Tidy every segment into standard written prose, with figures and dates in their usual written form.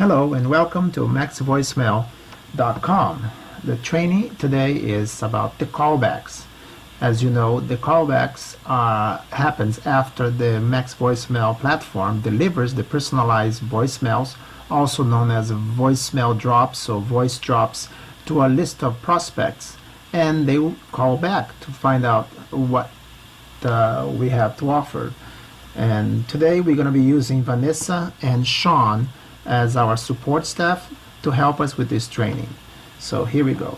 Hello and welcome to maxvoicemail.com. The training today is about the callbacks. As you know, the callbacks happens after the Max Voicemail platform delivers the personalized voicemails, also known as voicemail drops or voice drops, to a list of prospects, and they will call back to find out what we have to offer. And today we're going to be using Vanessa and Sean as our support staff to help us with this training. So here we go.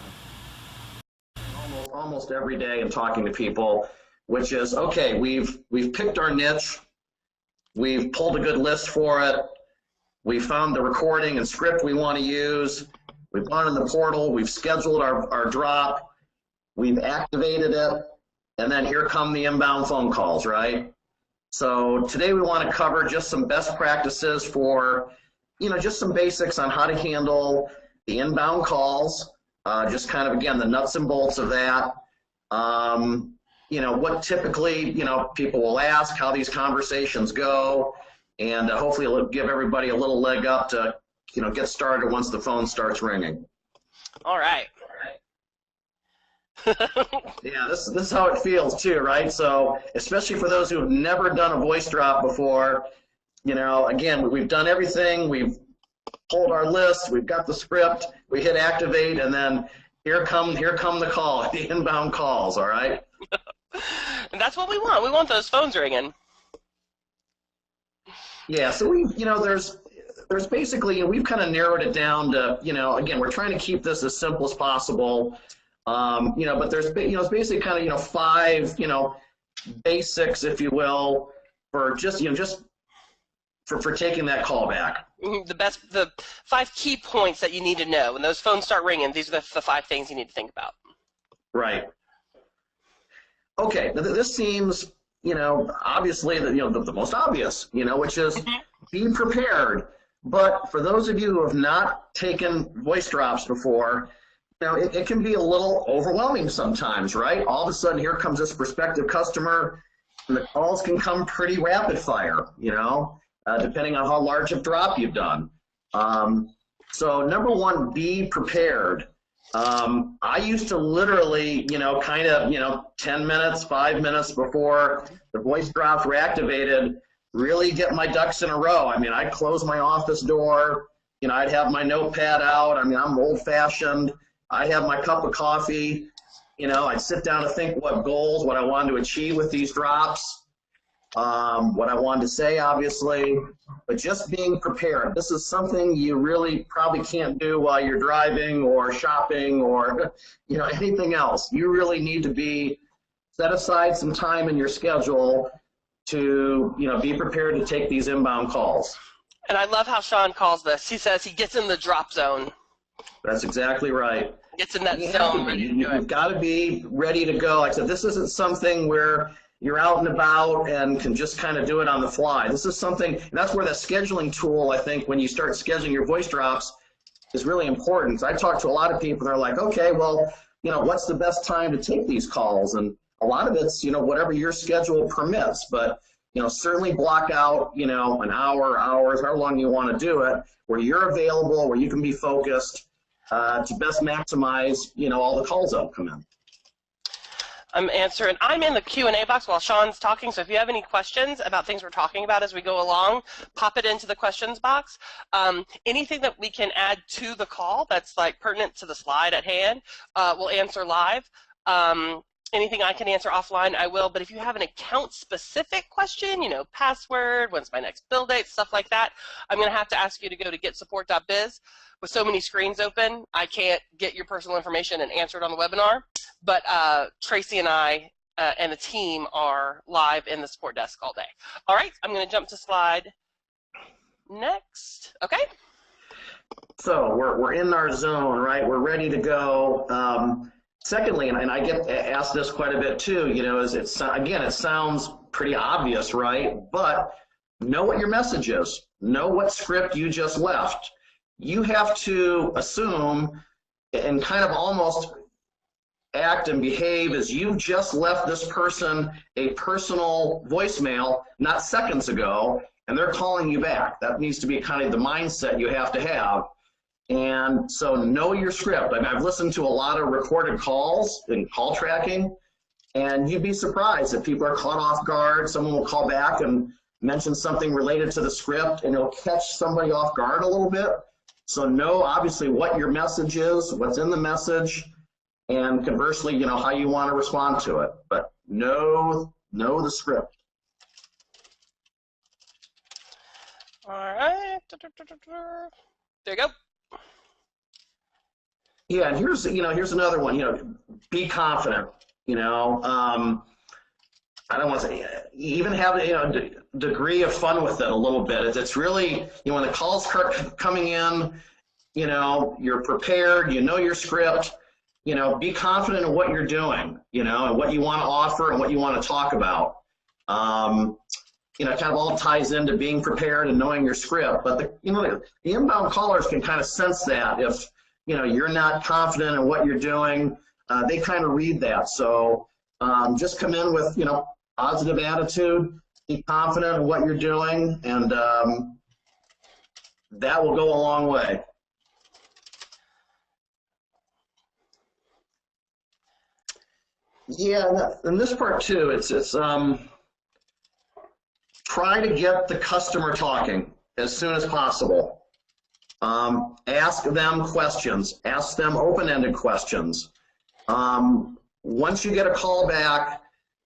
Almost every day I'm talking to people, which is, okay, we've picked our niche, we've pulled a good list for it, we found the recording and script we want to use, we've gone in the portal, we've scheduled our drop, we've activated it, and then here come the inbound phone calls, right? So today we want to cover just some best practices for, just some basics on how to handle the inbound calls, just kind of, again, the nuts and bolts of that. What typically, people will ask, how these conversations go, and hopefully it'll give everybody a little leg up to, get started once the phone starts ringing. All right. Yeah, this is how it feels too, right? So especially for those who have never done a voice drop before, again, we've done everything, we've pulled our list, we've got the script, we hit activate, and then here come the call, the inbound calls, all right? And that's what we want. We want those phones ringing. Yeah, so there's basically, we've kind of narrowed it down to, again, we're trying to keep this as simple as possible. But there's, it's basically kind of, five, basics, if you will, for just, for taking that call back. The 5 key points that you need to know. When those phones start ringing, these are the 5 things you need to think about. Right. Okay, now this seems, obviously, the most obvious, which is be prepared. But for those of you who have not taken voice drops before, it can be a little overwhelming sometimes, right? All of a sudden, here comes this prospective customer, and the calls can come pretty rapid fire, depending on how large of drop you've done. So number one, be prepared. I used to literally, 10 minutes, 5 minutes before the voice drops were activated, really get my ducks in a row. I mean, I'd close my office door, I'd have my notepad out. I mean, I'm old-fashioned. I'd have my cup of coffee, I'd sit down and think what goals, what I wanted to achieve with these drops, what I wanted to say, obviously, but just being prepared. This is something you really probably can't do while you're driving or shopping or, anything else. You really need to set aside some time in your schedule to, be prepared to take these inbound calls. And I love how Sean calls this. He says he gets in the drop zone. That's exactly right. Gets in that zone. You've got to be ready to go. Like I said, this isn't something where you're out and about and can just kind of do it on the fly. This is something, and that's where the scheduling tool, I think, when you start scheduling your voice drops, is really important. I talk to a lot of people, and they're like, okay, well, what's the best time to take these calls? And a lot of it's, whatever your schedule permits, but, certainly block out, an hour, hours, however long you want to do it, where you're available, where you can be focused to best maximize, all the calls that will come in. I'm in the Q&A box while Sean's talking, so if you have any questions about things we're talking about as we go along, pop it into the questions box. Anything that we can add to the call that's like pertinent to the slide at hand, we'll answer live. Anything I can answer offline, I will, but if you have an account-specific question, password, when's my next bill date, stuff like that, I'm going to have to ask you to go to getsupport.biz. With so many screens open, I can't get your personal information and answer it on the webinar, but Tracy and I and the team are live in the support desk all day. All right, I'm going to jump to slide next. Okay. So we're in our zone, right? We're ready to go. Secondly, and I get asked this quite a bit too, again, it sounds pretty obvious, right? But know what your message is. Know what script you just left. You have to assume and kind of almost act and behave as you've just left this person a personal voicemail not seconds ago, and they're calling you back. That needs to be kind of the mindset you have to have. And so know your script. I mean, I've listened to a lot of recorded calls and call tracking, and you'd be surprised if people are caught off guard. Someone will call back and mention something related to the script, and it'll catch somebody off guard a little bit. So know obviously what your message is, what's in the message, and conversely, you know, how you want to respond to it. But know the script. All right. There you go. Yeah, and here's another one. You know, be confident. You know, I don't want to say even have a degree of fun with it a little bit. It's really, you know, when the calls start coming in, you know, you're prepared. You know your script. You know, be confident in what you're doing. You know, and what you want to offer and what you want to talk about. You know, it kind of all ties into being prepared and knowing your script. But the inbound callers can kind of sense that if, you know, you're not confident in what you're doing, they kind of read that. So just come in with, you know, positive attitude, be confident in what you're doing, and that will go a long way. Yeah, and this part too, it's try to get the customer talking as soon as possible. Ask them questions. Ask them open-ended questions. Once you get a call back,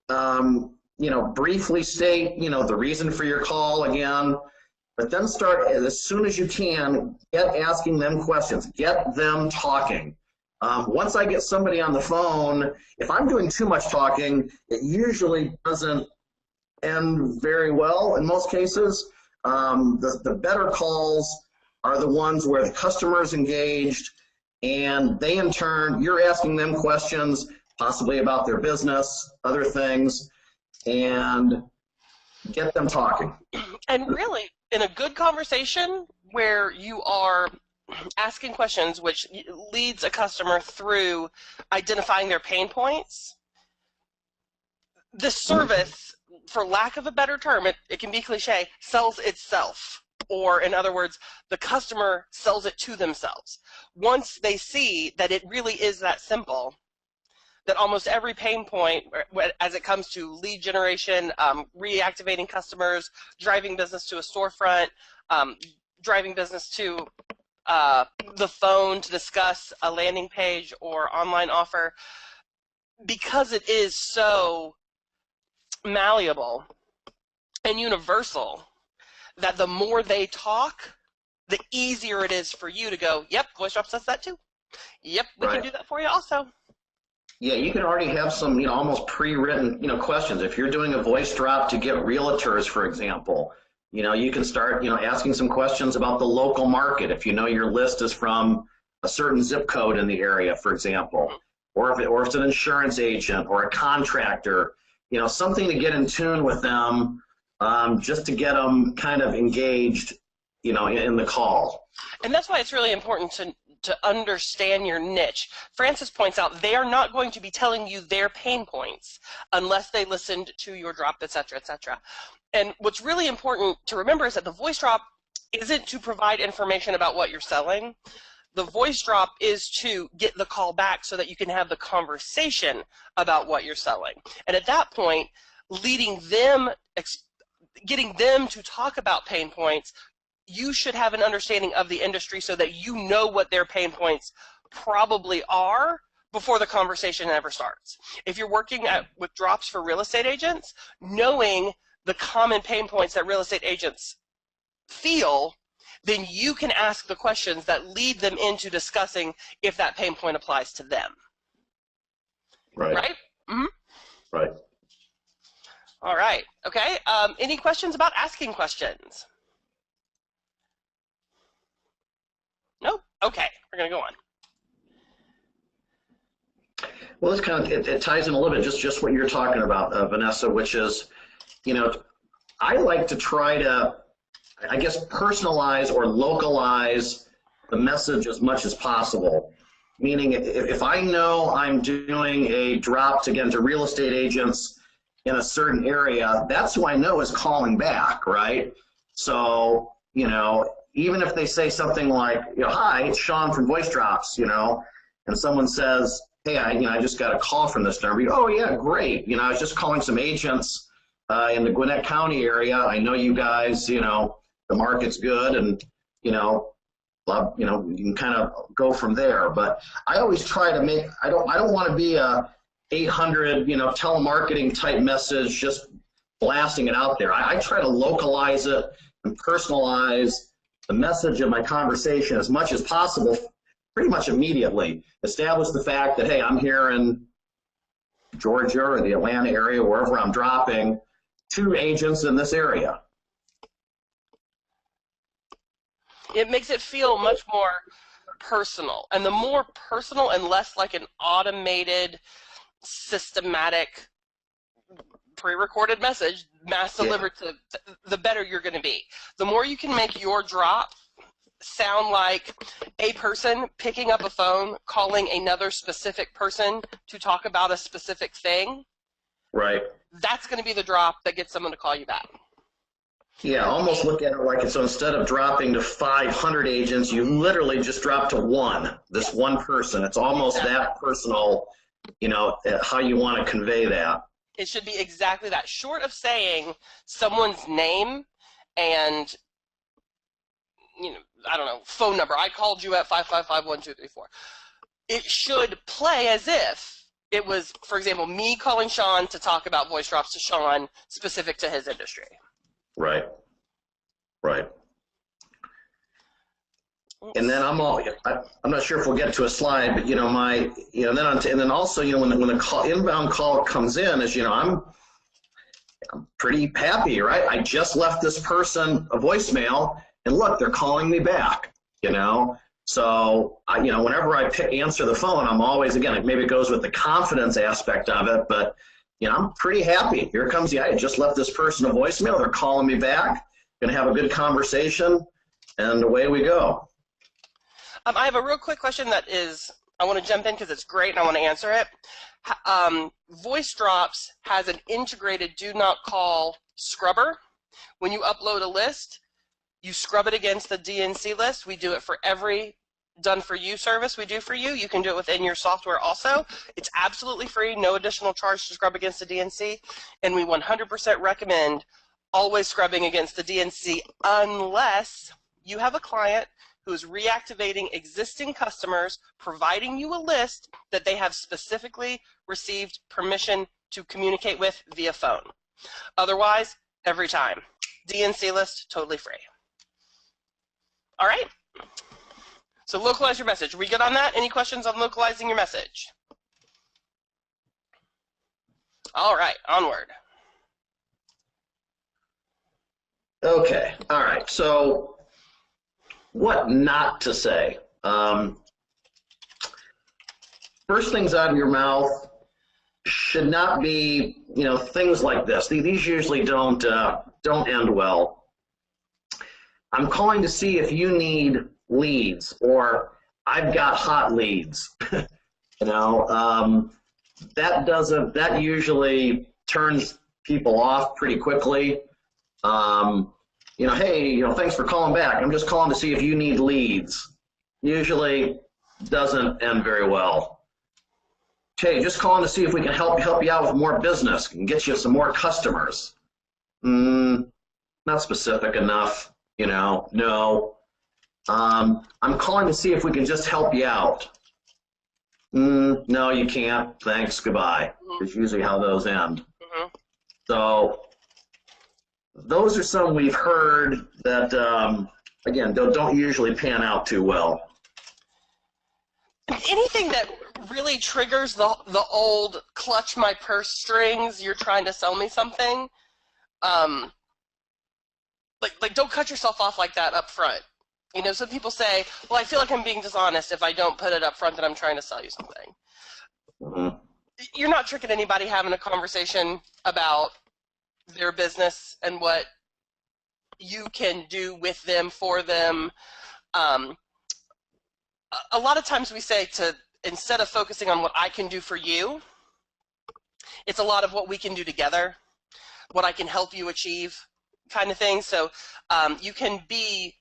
you know, briefly state, you know, the reason for your call again, but then start as soon as you can, get asking them questions. Get them talking. Once I get somebody on the phone, if I'm doing too much talking, it usually doesn't end very well in most cases. The better calls are the ones where the customer is engaged, and they in turn, you're asking them questions, possibly about their business, other things, and get them talking. And really, in a good conversation where you are asking questions, which leads a customer through identifying their pain points, the service, for lack of a better term, it can be cliche, sells itself. Or in other words, the customer sells it to themselves. Once they see that it really is that simple, that almost every pain point as it comes to lead generation, reactivating customers, driving business to a storefront, driving business to the phone to discuss a landing page or online offer, because it is so malleable and universal, that the more they talk, the easier it is for you to go, yep, Voice Drop says that too. Yep, we can do that for you also. Yeah, you can already have some, you know, almost pre-written, you know, questions. If you're doing a voice drop to get realtors, for example, you know, you can start, you know, asking some questions about the local market. If you know your list is from a certain zip code in the area, for example, or if it's an insurance agent or a contractor, you know, something to get in tune with them, just to get them kind of engaged, you know, in the call. And that's why it's really important to understand your niche. Francis points out they are not going to be telling you their pain points unless they listened to your drop, etc., etc. And what's really important to remember is that the voice drop isn't to provide information about what you're selling. The voice drop is to get the call back so that you can have the conversation about what you're selling. And at that point, leading them, getting them to talk about pain points, you should have an understanding of the industry so that you know what their pain points probably are before the conversation ever starts. If you're working with drops for real estate agents, knowing the common pain points that real estate agents feel, then you can ask the questions that lead them into discussing if that pain point applies to them. Right? Mm-hmm. Right. All right. Okay. Any questions about asking questions? Nope. Okay. We're going to go on. Well, this kind of, it ties in a little bit just what you're talking about, Vanessa, which is, you know, I like to try to, I guess, personalize or localize the message as much as possible. Meaning, if I know I'm doing a drop to real estate agents in a certain area, that's who I know is calling back, right? So, even if they say something like, hi, it's Sean from Voice Drops, and someone says, hey, I just got a call from this number. Oh, yeah, great. I was just calling some agents in the Gwinnett County area. I know you guys, the market's good, and, you can kind of go from there. But I always try to make, I don't want to be a 800, telemarketing type message, just blasting it out there. I try to localize it and personalize the message of my conversation as much as possible, pretty much immediately. Establish the fact that, hey, I'm here in Georgia or the Atlanta area, wherever I'm dropping, 2 agents in this area. It makes it feel much more personal. And the more personal and less like an automated, systematic, pre-recorded message, mass delivered to, the better you're going to be. The more you can make your drop sound like a person picking up a phone, calling another specific person to talk about a specific thing, right? That's going to be the drop that gets someone to call you back. Yeah, almost look at it like, so instead of dropping to 500 agents, you literally just drop to this one person. It's almost that personal, how you want to convey that. It should be exactly that. Short of saying someone's name and, I don't know, phone number. I called you at 555-1234. It should play as if it was, for example, me calling Sean to talk about voice drops to Sean specific to his industry. Right. And then I'm not sure if we'll get to a slide, but and then also when the inbound call comes in, as I'm pretty happy, right? I just left this person a voicemail, and look, they're calling me back. So whenever I answer the phone, I'm always, again, maybe it goes with the confidence aspect of it, but I'm pretty happy. Here comes I just left this person a voicemail. They're calling me back. Going to have a good conversation, and away we go. I have a real quick question that is, I want to jump in because it's great and I want to answer it. Voice Drops has an integrated do not call scrubber. When you upload a list, you scrub it against the DNC list. We do it for every done for you service we do for you. You can do it within your software also. It's absolutely free, no additional charge to scrub against the DNC, and we 100% recommend always scrubbing against the DNC unless you have a client who is reactivating existing customers, providing you a list that they have specifically received permission to communicate with via phone. Otherwise, every time, DNC list, totally free. All right? So localize your message. Are we good on that? Any questions on localizing your message? All right, onward. Okay, all right. So what not to say? First things out of your mouth should not be, things like this. These usually don't end well. I'm calling to see if you need leads, or I've got hot leads. That usually turns people off pretty quickly. Hey, thanks for calling back. I'm just calling to see if you need leads. Usually doesn't end very well. Okay, just calling to see if we can help you out with more business and get you some more customers. Not specific enough, no. I'm calling to see if we can just help you out. No, you can't. Thanks, goodbye. It's usually how those end. So those are some we've heard that, again, don't usually pan out too well. Anything that really triggers the old clutch my purse strings, you're trying to sell me something, like don't cut yourself off like that up front. Some people say, well, I feel like I'm being dishonest if I don't put it up front that I'm trying to sell you something. You're not tricking anybody having a conversation about their business and what you can do with them, for them. A lot of times we say instead of focusing on what I can do for you, it's a lot of what we can do together, what I can help you achieve, kind of thing. So you can be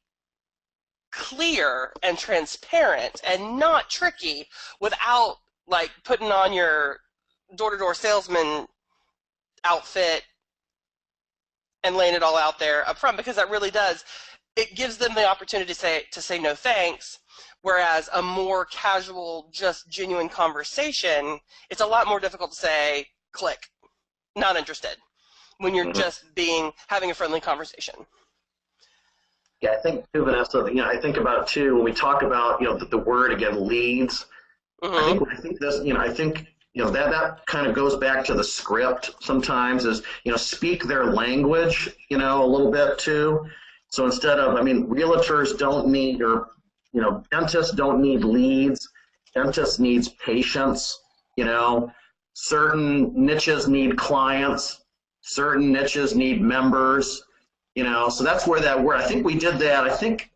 clear and transparent and not tricky without like putting on your door-to-door salesman outfit and laying it all out there up front, because that really does, it gives them the opportunity to say no thanks. Whereas a more casual, just genuine conversation, it's a lot more difficult to say click, not interested, when you're just having a friendly conversation. Yeah, I think too, Vanessa, I think about too, when we talk about, the word again, leads, I think this, I think, that kind of goes back to the script sometimes is, speak their language, a little bit too. So instead of, realtors don't need, or, dentists don't need leads. Dentists needs patients, certain niches need clients, certain niches need members, so that's where that word, I think we did that. I think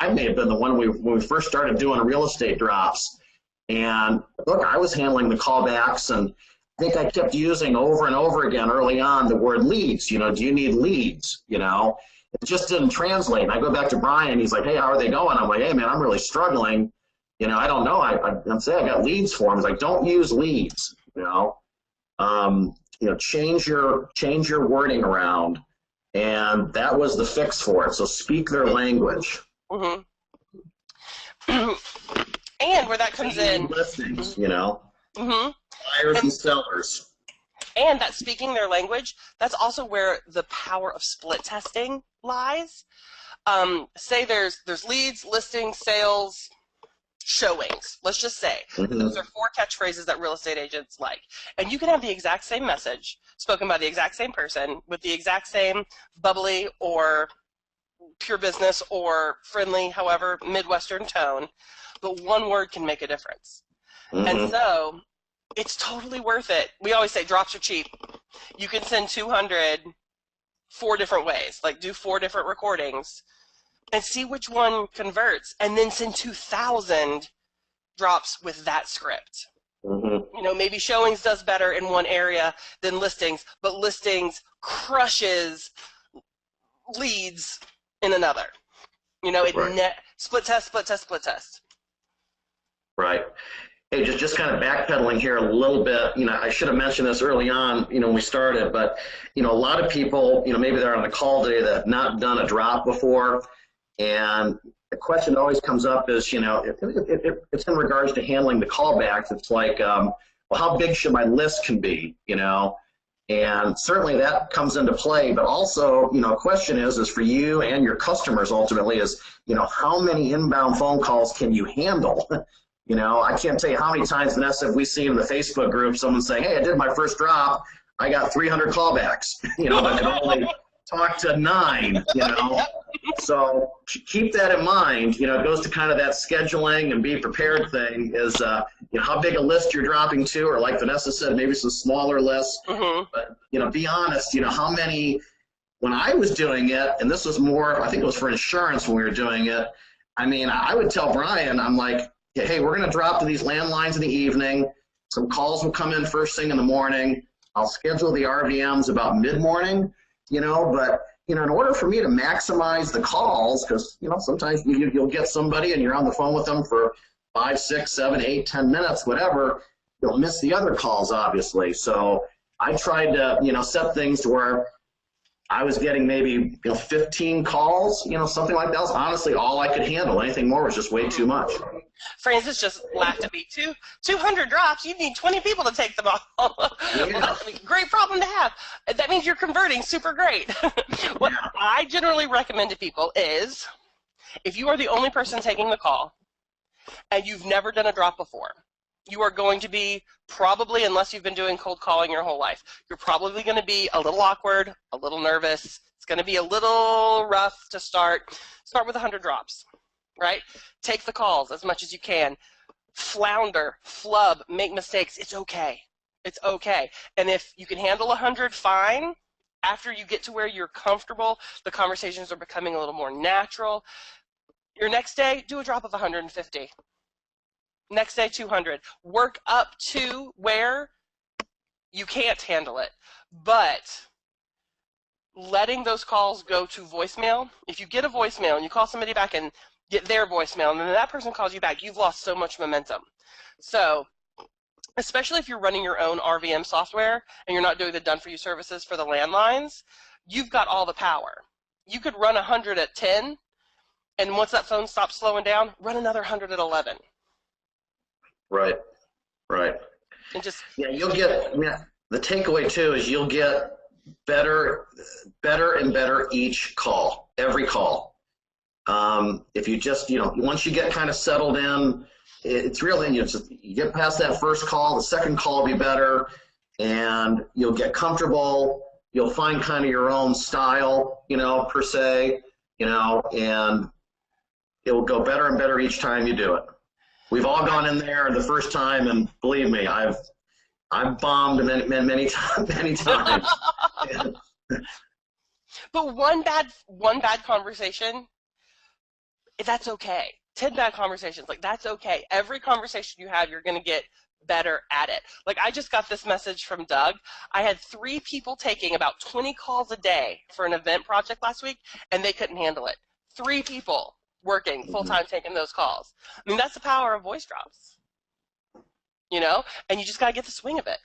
I may have been the one when we first started doing real estate drops. And look, I was handling the callbacks, and I think I kept using over and over again early on the word leads. Do you need leads? It just didn't translate. And I go back to Brian. He's like, hey, how are they going? I'm like, hey, man, I'm really struggling. I don't know. I'd say I got leads for him. He's like, don't use leads. Change your wording around. And that was the fix for it. So speak their language. And where that comes in, listings, buyers and sellers. And that speaking their language, that's also where the power of split testing lies. Say there's leads, listings, sales, showings. Let's just say those are 4 catchphrases that real estate agents like, and you can have the exact same message spoken by the exact same person with the exact same bubbly or pure business or friendly, however, Midwestern tone, but one word can make a difference. And so it's totally worth it. We always say drops are cheap. You can send 200 4 different ways, like do 4 different recordings and see which one converts, and then send 2,000 drops with that script. Maybe showings does better in one area than listings, but listings crushes leads in another. Split test, split test, split test. Right. Hey, just kind of backpedaling here a little bit, I should have mentioned this early on, when we started, but, a lot of people, maybe they're on the call today that have not done a drop before, and the question that always comes up is, it's in regards to handling the callbacks. It's like, well, how big should my list can be, and certainly that comes into play, but also, a question is for you and your customers ultimately is, how many inbound phone calls can you handle? I can't tell you how many times, Vanessa, have we seen in the Facebook group someone saying, hey, I did my first drop, I got 300 callbacks, but I could only talk to 9, So keep that in mind. It goes to kind of that scheduling and be prepared thing is, how big a list you're dropping to, or like Vanessa said, maybe some smaller lists. But, be honest, how many, when I was doing it, and this was more, I think it was for insurance when we were doing it, I would tell Brian, I'm like, hey, we're going to drop to these landlines in the evening. Some calls will come in first thing in the morning. I'll schedule the RVMs about mid-morning, but, in order for me to maximize the calls, because, sometimes you'll get somebody and you're on the phone with them for 5, 6, 7, 8, 10 minutes, whatever, you'll miss the other calls, obviously. So I tried to, set things to where I was getting maybe 15 calls, something like that was honestly all I could handle. Anything more was just way too much. Francis just laughed at me too. 200 drops, you need 20 people to take them all. Yeah. Great problem to have. That means you're converting super great. What I generally recommend to people is, if you are the only person taking the call and you've never done a drop before, you are going to be probably, unless you've been doing cold calling your whole life, you're probably going to be a little awkward, a little nervous. It's going to be a little rough to start. Start with 100 drops, right? Take the calls as much as you can. Flounder, flub, make mistakes. It's okay. It's okay. And if you can handle 100, fine. After you get to where you're comfortable, the conversations are becoming a little more natural. Your next day, do a drop of 150. Next day, 200. Work up to where you can't handle it. But letting those calls go to voicemail. If you get a voicemail and you call somebody back and get their voicemail, and then that person calls you back, you've lost so much momentum. So, especially if you're running your own RVM software and you're not doing the done-for-you services for the landlines, you've got all the power. You could run 100 at 10, and once that phone stops slowing down, run another 100 at 11. Right. And just You'll get. The takeaway too is you'll get better and better each call, every call. If you just, once you get kind of settled in, it's really, you get past that first call, the second call will be better, and you'll get comfortable. You'll find kind of your own style, per se, and it will go better and better each time you do it. We've all gone in there the first time, and believe me, I've bombed many times. But one bad conversation, that's okay. 10 bad conversations, that's okay. Every conversation you have, you're going to get better at it. I just got this message from Doug. I had 3 people taking about 20 calls a day for an event project last week, and they couldn't handle it. 3 people working full-time taking those calls. I mean, that's the power of voice drops. And you just got to get the swing of it.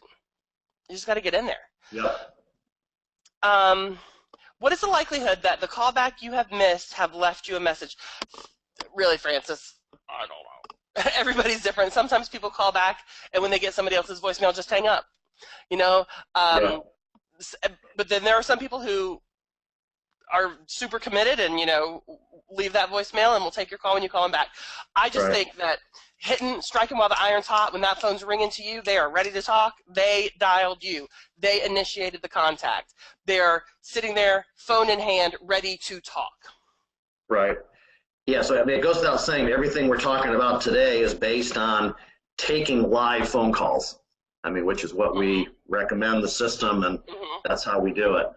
You just got to get in there. Yep. What is the likelihood that the callback you have missed have left you a message? Really, Francis, I don't know. Everybody's different. Sometimes people call back, and when they get somebody else's voicemail, just hang up. But then there are some people who are super committed and, leave that voicemail and will take your call when you call them back. I just think that striking while the iron's hot, when that phone's ringing to you, they are ready to talk. They dialed you. They initiated the contact. They're sitting there, phone in hand, ready to talk. Right. Yeah, so it goes without saying, everything we're talking about today is based on taking live phone calls. Which is what we recommend the system, and that's how we do it.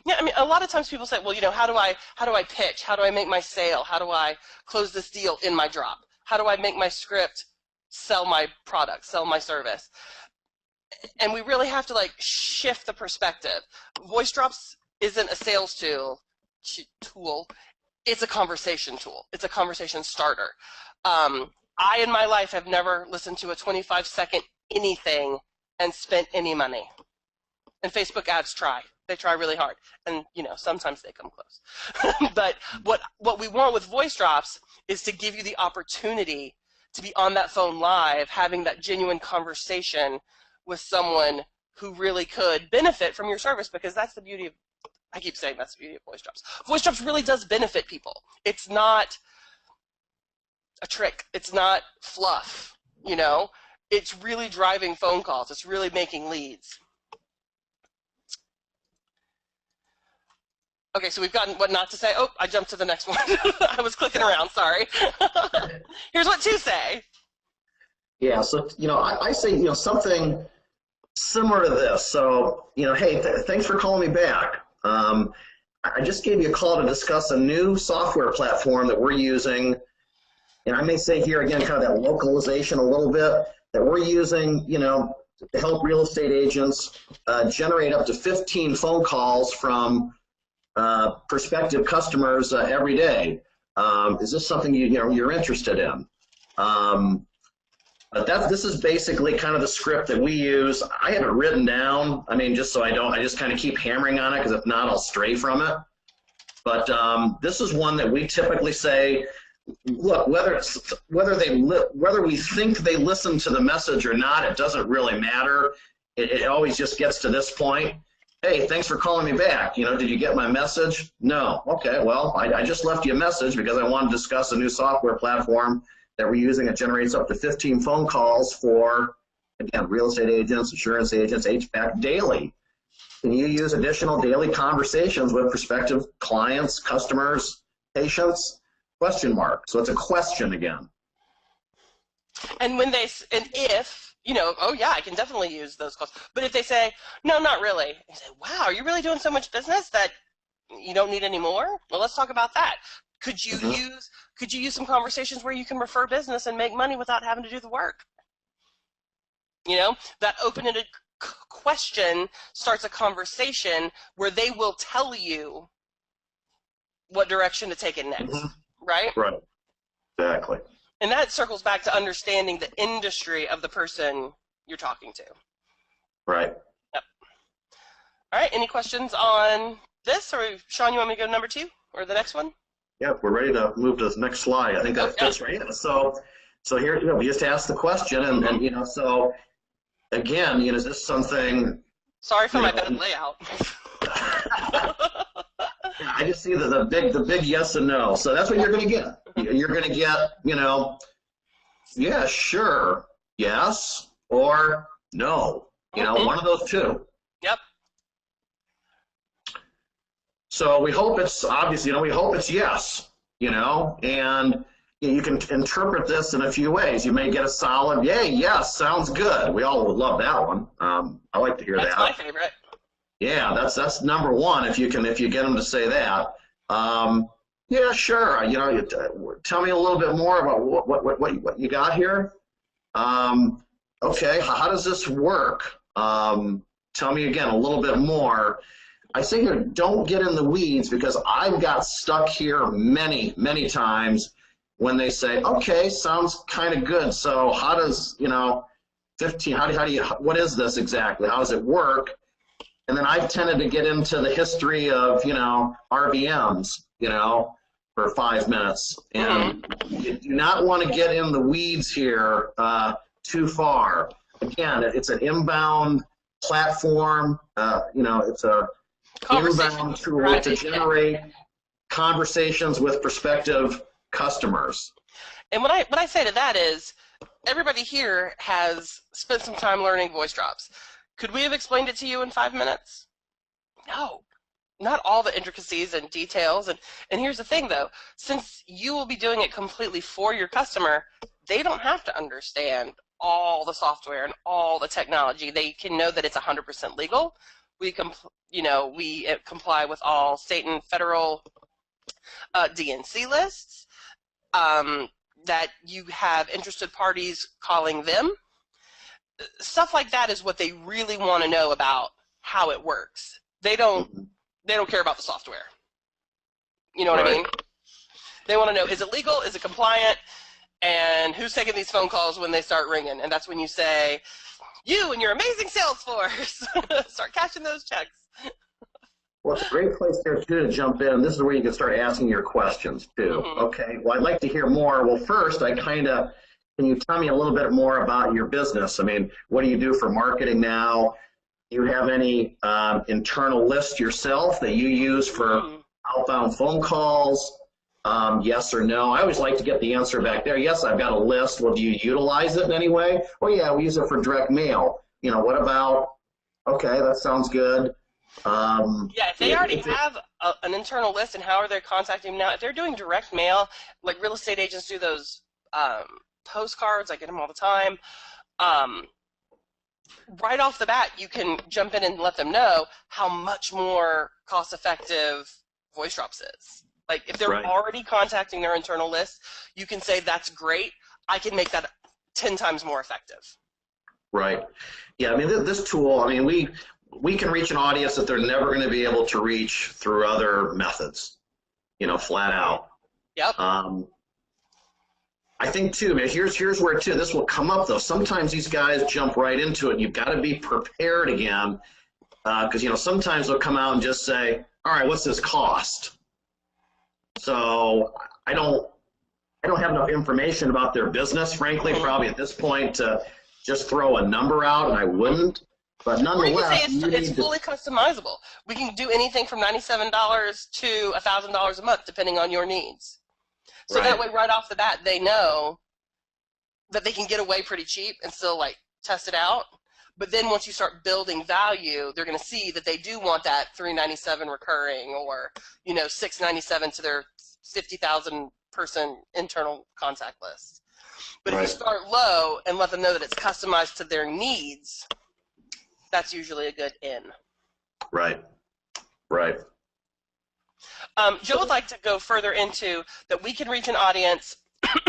Yeah, a lot of times people say, well, how do I pitch? How do I make my sale? How do I close this deal in my drop? How do I make my script sell my product, sell my service? And we really have to shift the perspective. Voice drops isn't a sales tool. It's a conversation tool. It's a conversation starter. I, in my life, have never listened to a 25-second anything and spent any money. And Facebook ads try. They try really hard. And, sometimes they come close. But what we want with voice drops is to give you the opportunity to be on that phone live, having that genuine conversation with someone who really could benefit from your service, because that's the beauty of, I keep saying that's the beauty of voice drops. Voice drops really does benefit people. It's not a trick. It's not fluff, It's really driving phone calls. It's really making leads. Okay, so we've gotten what not to say. Oh, I jumped to the next one. I was clicking around, sorry. Here's what to say. Yeah, so, I say, something similar to this. So, hey, thanks for calling me back. I just gave you a call to discuss a new software platform that we're using. And I may say here again, kind of that localization a little bit, that we're using, to help real estate agents generate up to 15 phone calls from prospective customers every day. Is this something you're interested in? But this is basically kind of the script that we use. I have it written down. Just so I just kind of keep hammering on it, because if not, I'll stray from it. But this is one that we typically say, look, whether we think they listen to the message or not, it doesn't really matter. It always just gets to this point. Hey, thanks for calling me back. Did you get my message? No. Okay, well, I just left you a message because I want to discuss a new software platform that we're using. It generates up to 15 phone calls for, again, real estate agents, insurance agents, HVAC daily. Can you use additional daily conversations with prospective clients, customers, patients? Question mark. So it's a question again. And if, oh yeah, I can definitely use those calls. But if they say, no, not really, you say, wow, are you really doing so much business that you don't need any more? Well, let's talk about that. Could you use some conversations where you can refer business and make money without having to do the work? That open-ended question starts a conversation where they will tell you what direction to take it next, right? Right. Exactly. And that circles back to understanding the industry of the person you're talking to. Right. Yep. All right, any questions on this? Or Sean, you want me to go to number 2 or the next one? Yeah, we're ready to move to the next slide. I think that fits right in. So here, we just asked the question, and so again, is this something? Sorry for my bad layout. I just see the big yes and no. So that's what you're going to get. You're going to get, yeah, sure, yes, or no. One of those two. Yep. So we hope it's obviously, we hope it's yes, and you can interpret this in a few ways. You may get a solid, yay, yes, sounds good. We all would love that one. I like to hear that. That's my favorite. Yeah, that's number one. If you get them to say that, yeah, sure. Tell me a little bit more about what you got here. Okay, how does this work? Tell me again a little bit more. I say here, don't get in the weeds, because I've got stuck here many, many times when they say, okay, sounds kind of good. So how does 15? How do you? What is this exactly? How does it work? And then I've tended to get into the history of, RVMs, for 5 minutes. And you do not want to get in the weeds here too far. Again, it's an inbound platform. It's a inbound tool to generate conversations with prospective customers. And what I say to that is, everybody here has spent some time learning voice drops. Could we have explained it to you in 5 minutes? No, not all the intricacies and details. And here's the thing, though. Since you will be doing it completely for your customer, they don't have to understand all the software and all the technology. They can know that it's 100% legal. We comply with all state and federal DNC lists. That you have interested parties calling them. Stuff like that is what they really want to know about how it works. They don't care about the software. You know what I mean? They want to know, is it legal? Is it compliant? And who's taking these phone calls when they start ringing? And that's when you say, you and your amazing sales force, start cashing those checks. Well, it's a great place there, too, to jump in. This is where you can start asking your questions, too. Okay, well, I'd like to hear more. Well, first, can you tell me a little bit more about your business? I mean, what do you do for marketing now? Do you have any internal list yourself that you use for outbound phone calls? Yes or no? I always like to get the answer back there. Yes, I've got a list. Well, do you utilize it in any way? Well, yeah, we use it for direct mail. What about, okay, that sounds good. Yeah, if they already have an internal list, and how are they contacting them now? If they're doing direct mail, like real estate agents do those postcards, I get them all the time. Right off the bat, you can jump in and let them know how much more cost-effective voice drops is. Like, if they're already contacting their internal list, you can say, that's great. I can make that 10 times more effective. Right. Yeah, I mean, this tool, I mean, we can reach an audience that they're never going to be able to reach through other methods, flat out. Yep. I think, too, here's where, too, this will come up, though. Sometimes these guys jump right into it. You've got to be prepared again, because, sometimes they'll come out and just say, all right, what's this cost? So I don't have enough information about their business, frankly, probably at this point, to just throw a number out, and I wouldn't. But nonetheless, you can say it's fully customizable. We can do anything from $97 to $1,000 a month, depending on your needs. So that way, right off the bat, they know that they can get away pretty cheap and still, test it out. But then once you start building value, they're going to see that they do want that $397 recurring, or, $697 to their 50,000 person internal contact list. But if you start low and let them know that it's customized to their needs, that's usually a good in. Right. Joe would like to go further into that we can reach an audience,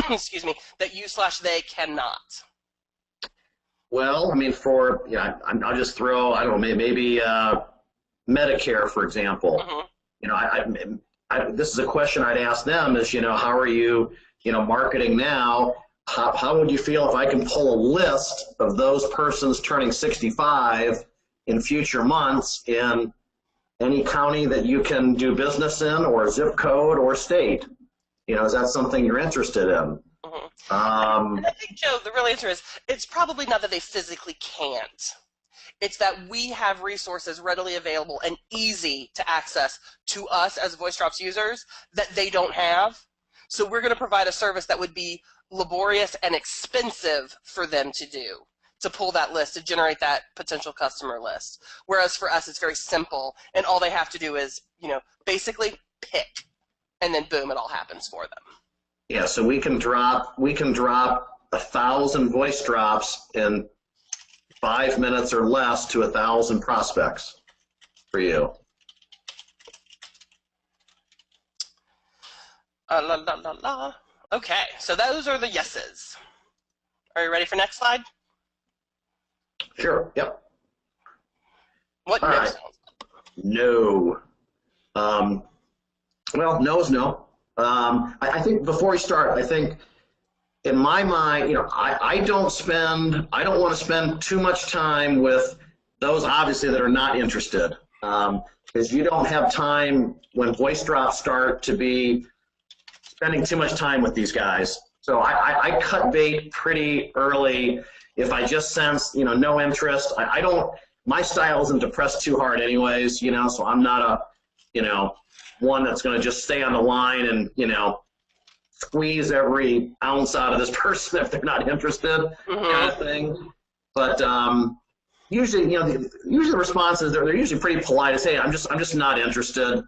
excuse me, that you/they cannot. Well, I mean, I'll just throw, I don't know, maybe Medicare, for example. Mm-hmm. You know, this is a question I'd ask them is, how are you, marketing now? How would you feel if I can pull a list of those persons turning 65 in future months in any county that you can do business in, or zip code or state? Is that something you're interested in? Mm-hmm. And I think, Joe, the real answer is it's probably not that they physically can't. It's that we have resources readily available and easy to access to us as VoiceDrops users that they don't have. So we're going to provide a service that would be laborious and expensive for them to do, to pull that list, to generate that potential customer list. Whereas for us, it's very simple, and all they have to do is, basically pick, and then boom, it all happens for them. Yeah, so we can drop 1,000 voice drops in 5 minutes or less to 1,000 prospects for you. La, la, la, la. Okay, so those are the yeses. Are you ready for next slide? Sure, yep. What All no right. sounds like? No. Well, no is no. I think before we start, I think in my mind, I don't want to spend too much time with those obviously that are not interested, because you don't have time when voice drops start to be spending too much time with these guys. So I cut bait pretty early if I just sense no interest. My style isn't to press too hard anyways, so I'm not a one that's going to just stay on the line and squeeze every ounce out of this person if they're not interested, kind of thing. But usually, usually the responses they're usually pretty polite. I say, I'm just not interested.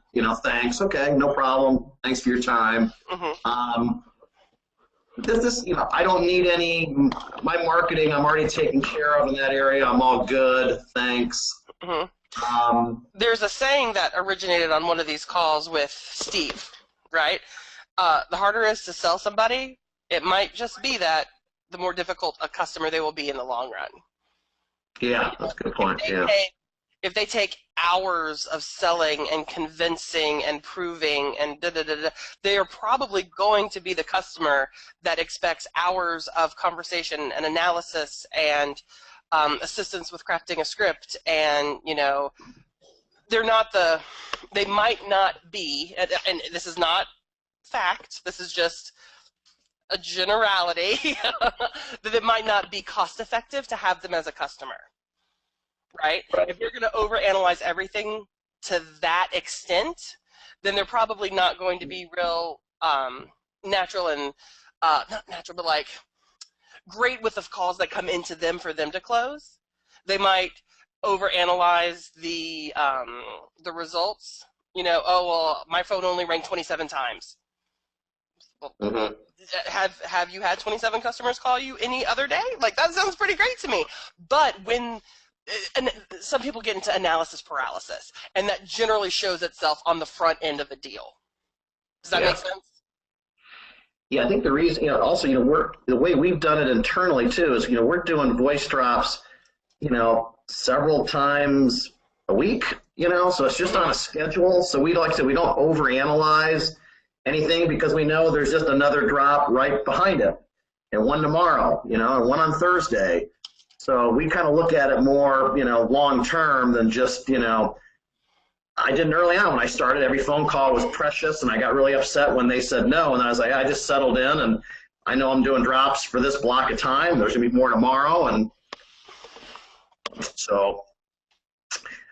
Thanks. Okay, no problem. Thanks for your time. I don't need any. My marketing, I'm already taken care of in that area. I'm all good. Thanks. There's a saying that originated on one of these calls with Steve, right? The harder it is to sell somebody, it might just be that the more difficult a customer they will be in the long run. Yeah, that's a good point. If they take hours of selling and convincing and proving and they are probably going to be the customer that expects hours of conversation and analysis and assistance with crafting a script, and they might not be, and this is not fact, this is just a generality, that it might not be cost effective to have them as a customer, right? If you're going to overanalyze everything to that extent, then they're probably not going to be real natural and not natural, but like great with the calls that come into them for them to close. They might overanalyze the results. Oh well, my phone only rang 27 times. Well, have you had 27 customers call you any other day? Like, that sounds pretty great to me. But and some people get into analysis paralysis, and that generally shows itself on the front end of a deal. Does that make sense? Yeah, I think the reason, also, the way we've done it internally too is, we're doing voice drops, several times a week, so it's just on a schedule. So we don't overanalyze anything because we know there's just another drop right behind it, and one tomorrow, and one on Thursday. So we kind of look at it more, long term than just, I didn't early on when I started. Every phone call was precious, and I got really upset when they said no. And I was like, I just settled in, and I know I'm doing drops for this block of time. There's going to be more tomorrow. And so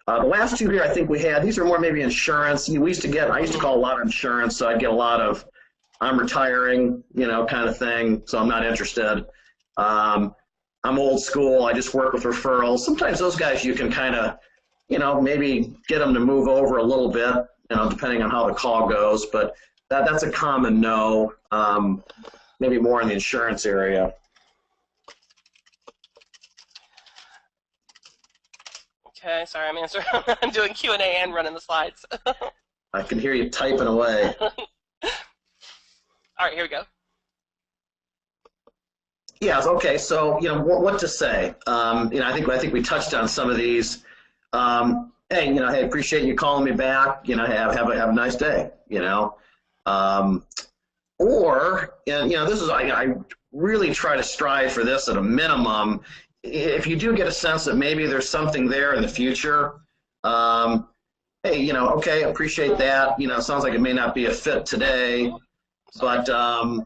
the last two here I think we had, these are more maybe insurance. I used to call a lot of insurance, so I'd get a lot of, I'm retiring, kind of thing, so I'm not interested. I'm old school. I just work with referrals. Sometimes those guys you can kind of, maybe get them to move over a little bit, depending on how the call goes. But that's a common no, maybe more in the insurance area. Okay, sorry, I'm answering. I'm doing Q&A and running the slides. I can hear you typing away. All right, here we go. Yes. Okay. So what to say? I think we touched on some of these. Hey, hey, appreciate you calling me back. Have a nice day. Um, or this is I really try to strive for this at a minimum. If you do get a sense that maybe there's something there in the future, hey, okay, appreciate that. Sounds like it may not be a fit today, but could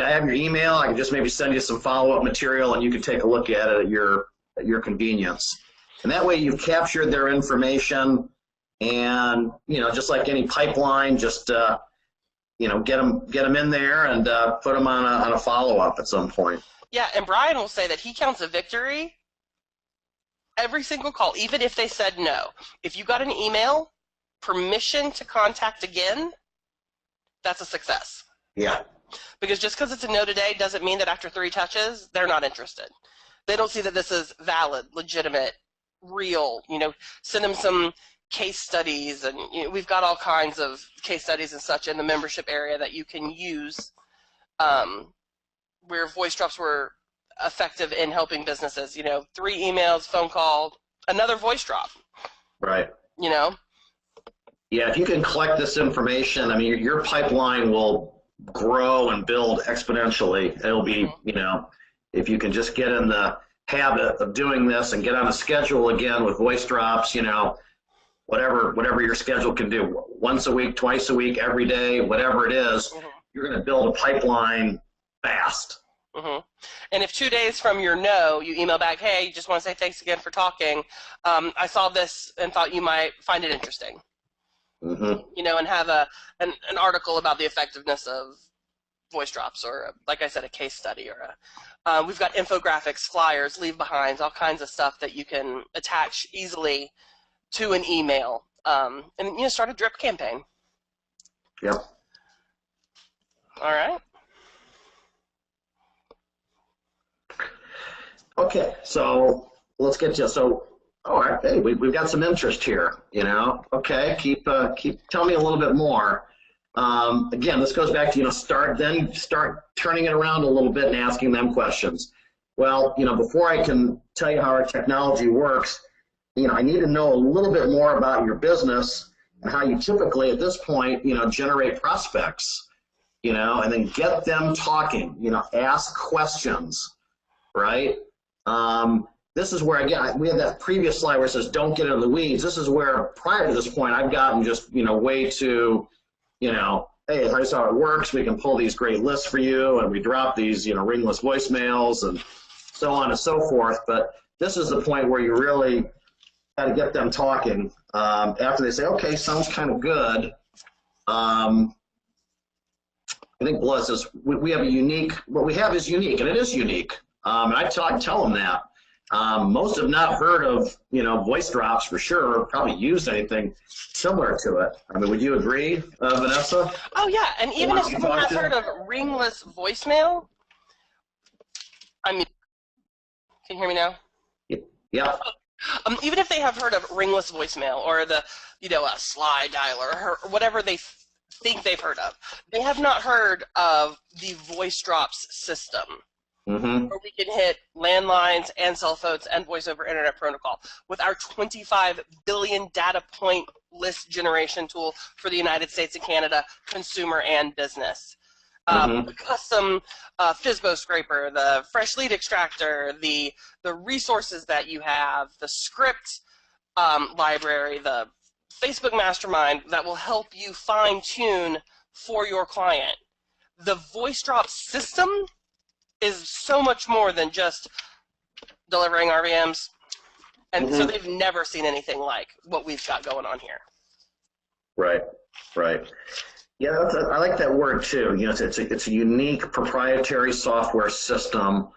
I have your email? I can just maybe send you some follow-up material, and you can take a look at it at your convenience. And that way, you've captured their information, and just like any pipeline, just get them in there and put them on a follow-up at some point. Yeah, and Brian will say that he counts a victory every single call, even if they said no. If you got an email, permission to contact again, that's a success. Yeah. Because just because it's a no today doesn't mean that after 3 touches, they're not interested. They don't see that this is valid, legitimate, real. Send them some case studies, and we've got all kinds of case studies and such in the membership area that you can use where voice drops were effective in helping businesses. 3 emails, phone call, another voice drop. Right. Yeah, if you can collect this information, I mean, your pipeline will grow and build exponentially. It'll be, if you can just get in the habit of doing this and get on a schedule again with voice drops, whatever your schedule can do, once a week, twice a week, every day, whatever it is, you're going to build a pipeline fast. And if 2 days from your no, you email back, hey, just want to say thanks again for talking. I saw this and thought you might find it interesting. And have an article about the effectiveness of voice drops, or like I said, a case study, or we've got infographics, flyers, leave behinds, all kinds of stuff that you can attach easily to an email, and start a drip campaign. Yep. All right. Okay, so let's get to all right. Hey, we've got some interest here. Okay, keep tell me a little bit more. Again, this goes back to start turning it around a little bit and asking them questions. Well, before I can tell you how our technology works, I need to know a little bit more about your business and how you typically at this point, generate prospects, and then get them talking. Ask questions, right? This is where, again, we had that previous slide where it says don't get into the weeds. This is where prior to this point I've gotten just way too, hey, here's how it works. We can pull these great lists for you, and we drop these ringless voicemails and so on and so forth. But this is the point where you really got to get them talking after they say, okay, sounds kind of good. I think Blood says we have a unique, what we have is unique, and it is unique. And I tell them that. Most have not heard of, voice drops for sure, or probably used anything similar to it. I mean, would you agree, Vanessa? Oh, yeah, and even if someone has heard of ringless voicemail, I mean, can you hear me now? Yeah. Even if they have heard of ringless voicemail or the, a slide dialer or whatever they think they've heard of, they have not heard of the voice drops system. Where we can hit landlines and cell phones and voice over internet protocol with our 25 billion data point list generation tool for the United States and Canada, consumer and business. The custom FSBO scraper, the fresh lead extractor, the resources that you have, the script library, the Facebook mastermind that will help you fine tune for your client. The voice drop system is so much more than just delivering RVMs, and so they've never seen anything like what we've got going on here. Right. Yeah, I like that word too. It's a unique proprietary software system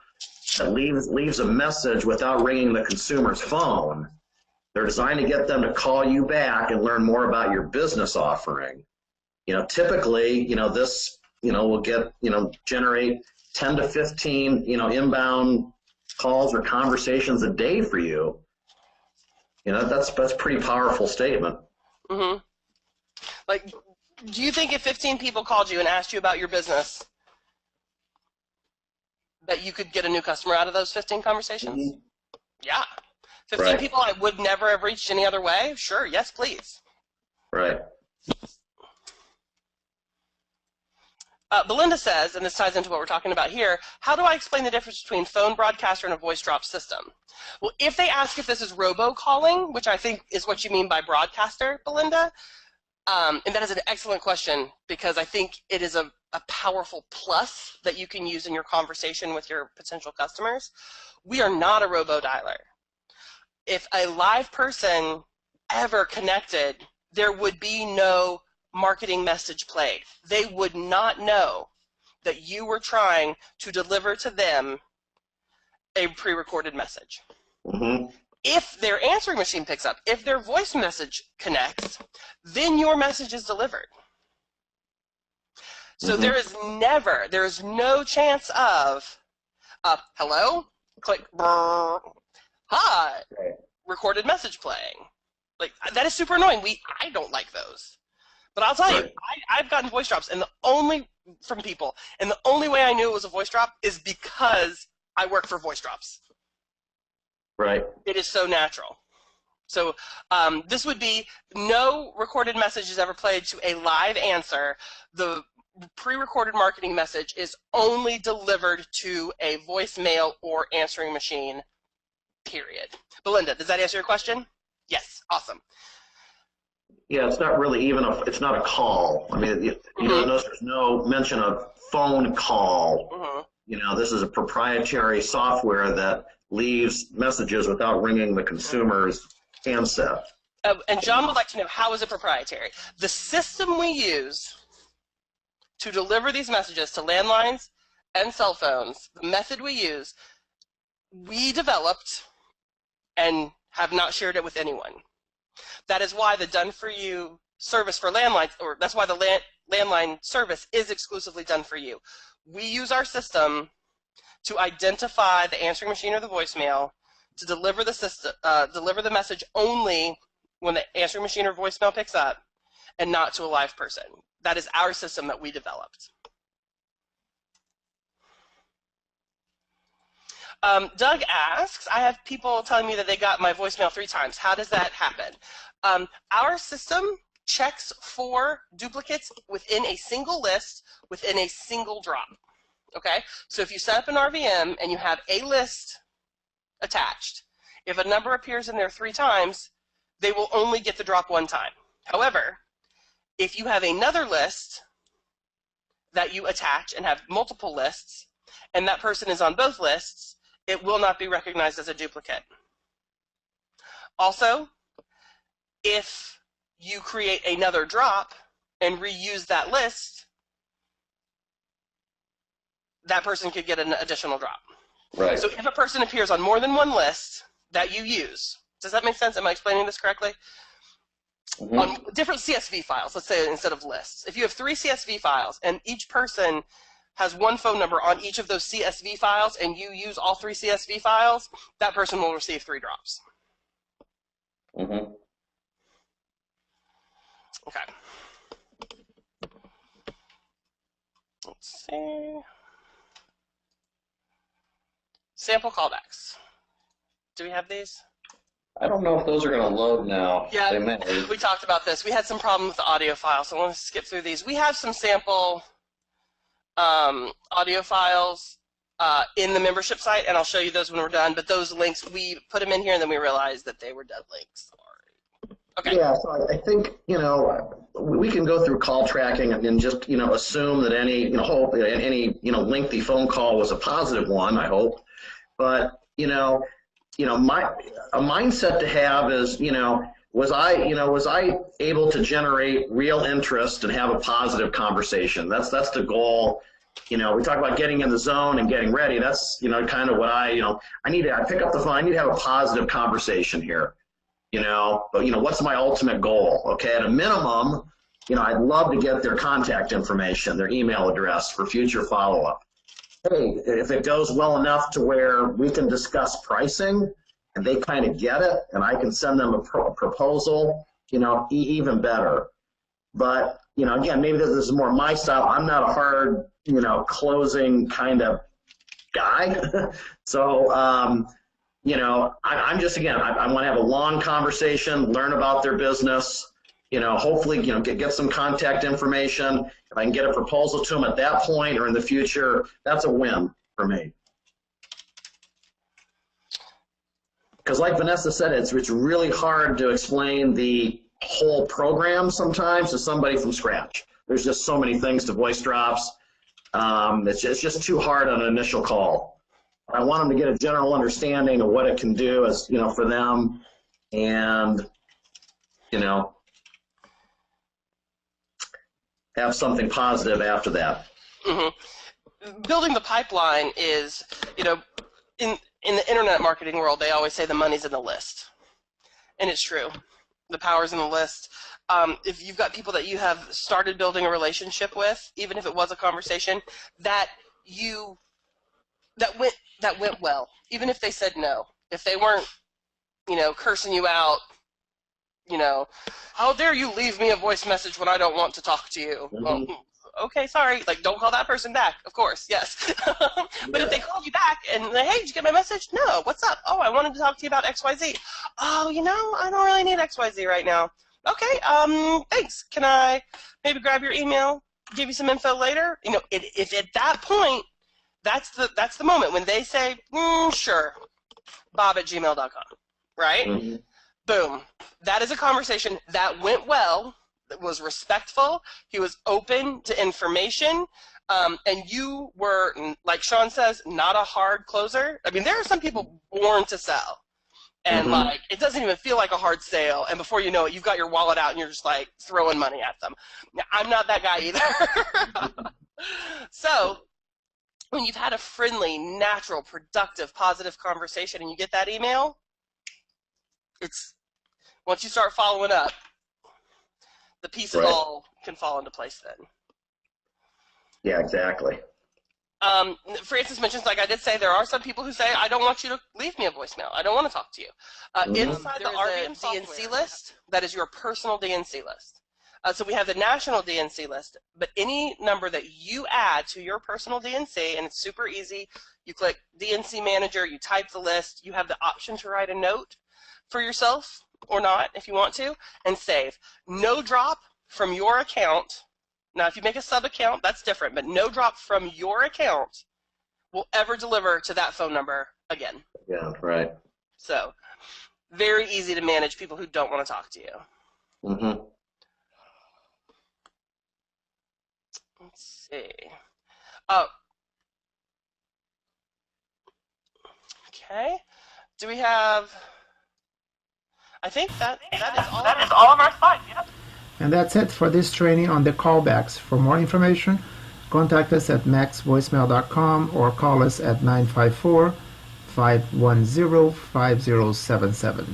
that leaves a message without ringing the consumer's phone. They're designed to get them to call you back and learn more about your business offering. Typically, this, will generate 10 to 15, inbound calls or conversations a day for you. That's a pretty powerful statement. Like, do you think if 15 people called you and asked you about your business, that you could get a new customer out of those 15 conversations? Mm-hmm. Yeah. 15 Right. people I would never have reached any other way? Sure, yes, please. Right. Belinda says, and this ties into what we're talking about here, how do I explain the difference between phone broadcaster and a voice drop system? Well, if they ask if this is robocalling, which I think is what you mean by broadcaster, Belinda, and that is an excellent question because I think it is a powerful plus that you can use in your conversation with your potential customers. We are not a robo-dialer. If a live person ever connected, there would be no marketing message played. They would not know that you were trying to deliver to them a pre-recorded message. Mm-hmm. If their answering machine picks up, if their voice message connects, then your message is delivered. So there is no chance of, hello, click, brr, hi, recorded message playing. Like, that is super annoying. I don't like those. But I'll tell you, I've gotten voice drops, and the only way I knew it was a voice drop is because I work for voice drops. Right. It is so natural. So this would be no recorded message is ever played to a live answer. The pre-recorded marketing message is only delivered to a voicemail or answering machine, period. Belinda, does that answer your question? Yes, awesome. Yeah, it's not really even it's not a call. I mean, you notice there's no mention of phone call. You know, this is a proprietary software that leaves messages without ringing the consumer's handset. And John would like to know, how is it proprietary? The system we use to deliver these messages to landlines and cell phones, the method we use, we developed and have not shared it with anyone. That is why the done-for-you service for landlines, or that's why the landline service is exclusively done for you. We use our system to identify the answering machine or the voicemail, to deliver the message only when the answering machine or voicemail picks up, and not to a live person. That is our system that we developed. Doug asks, I have people telling me that they got my voicemail 3 times. How does that happen? Our system checks for duplicates within a single list, within a single drop. Okay? So if you set up an RVM and you have a list attached, if a number appears in there 3 times, they will only get the drop 1 time. However, if you have another list that you attach and have multiple lists, and that person is on both lists, it will not be recognized as a duplicate. Also, if you create another drop and reuse that list, that person could get an additional drop. Right. So if a person appears on more than one list that you use, does that make sense? Am I explaining this correctly? On different CSV files, let's say instead of lists. If you have 3 CSV files and each person has 1 phone number on each of those CSV files and you use all 3 CSV files, that person will receive 3 drops. Okay. Let's see. Sample callbacks. Do we have these? I don't know if those are going to load now. Yeah, they may. We talked about this. We had some problem with the audio file, so I want to skip through these. We have some sample audio files in the membership site, and I'll show you those when we're done. But those links, we put them in here, and then we realized that they were dead links. Sorry. Okay. Yeah, so I think, you know, we can go through call tracking and just, you know, assume that any, lengthy phone call was a positive one, I hope. But, a mindset to have is, was I able to generate real interest and have a positive conversation? That's the goal. We talk about getting in the zone and getting ready. That's, kind of what I pick up the phone. I need to have a positive conversation here. But what's my ultimate goal? Okay, at a minimum, I'd love to get their contact information, their email address for future follow-up. Hey, if it goes well enough to where we can discuss pricing and they kind of get it and I can send them a proposal, even better. But, again, maybe this is more my style. I'm not a hard, closing kind of guy. So, I'm just, again, I want to have a long conversation, learn about their business, hopefully, get some contact information. If I can get a proposal to them at that point or in the future, that's a win for me. Because like Vanessa said, it's really hard to explain the whole program sometimes to somebody from scratch. There's just so many things to voice drops. It's just too hard on an initial call. I want them to get a general understanding of what it can do as, for them, and, have something positive after that. Mm-hmm. Building the pipeline is, in the internet marketing world, they always say the money's in the list. And it's true. The power's in the list. If you've got people that you have started building a relationship with, even if it was a conversation, that went well, even if they said no. If they weren't, cursing you out, how dare you leave me a voice message when I don't want to talk to you? Mm-hmm. Well, okay, sorry. Like, don't call that person back, of course, yes. But if they call you back and say, hey, did you get my message? No, what's up? Oh, I wanted to talk to you about XYZ. Oh, I don't really need XYZ right now. Okay, thanks. Can I maybe grab your email, give you some info later? If at that point, that's the moment when they say, sure, bob@gmail.com, right? Mm-hmm. Boom. That is a conversation that went well, that was respectful, he was open to information, and you were, like Sean says, not a hard closer. I mean, there are some people born to sell, and Mm-hmm. it doesn't even feel like a hard sale, and before you know it, you've got your wallet out and you're just like throwing money at them. Now, I'm not that guy either. So when you've had a friendly, natural, productive, positive conversation and you get that email, once you start following up, the pieces Right. all can fall into place then. Yeah, exactly. Francis mentions, like I did say, there are some people who say, I don't want you to leave me a voicemail. I don't want to talk to you. Inside the RVM DNC list, that is your personal DNC list. So we have the national DNC list, but any number that you add to your personal DNC, and it's super easy, you click DNC Manager, you type the list, you have the option to write a note for yourself or not if you want to, and save. No drop from your account. Now, if you make a sub-account, that's different, but no drop from your account will ever deliver to that phone number again. Yeah, right. So, very easy to manage people who don't want to talk to you. Mm-hmm. Let's see. Okay. Do we have... I think that is all of our slides, yep. And that's it for this training on the callbacks. For more information, contact us at maxvoicemail.com or call us at 954-510-5077.